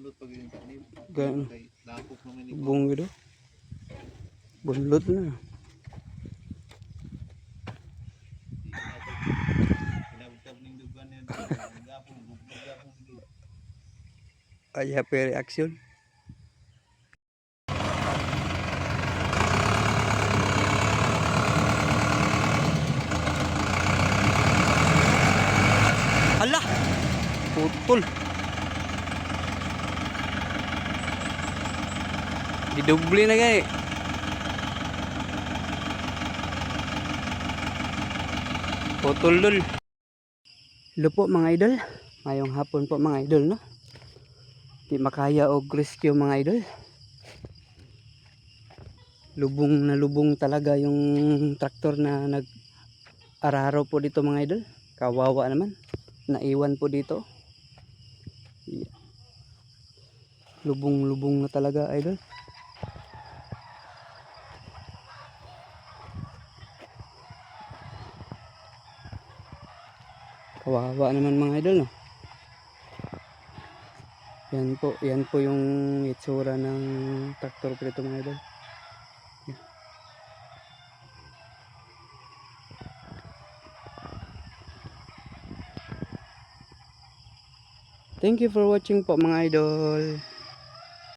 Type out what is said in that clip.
bunlot pag yung tanim. Gan Kay lapok naman ni bung gitu. Bunlot na. Kinabtab ning dugan niya. Gapong gapong dito. Ay happy reaction. Hala! Putol. Didubli na gay. Putol dul. Hello po mga idol. Ngayong hapon po mga idol, no? Di makaya og rescue mga idol. Lubong talaga yung traktor na nag-araro po dito mga idol. Kawawa naman. Naiwan po dito. Yeah. Lubong na talaga idol. Kawawa naman mga idol, no? Yan po yung itsura ng traktor po dito mga idol. Yeah. Thank you for watching po mga idol.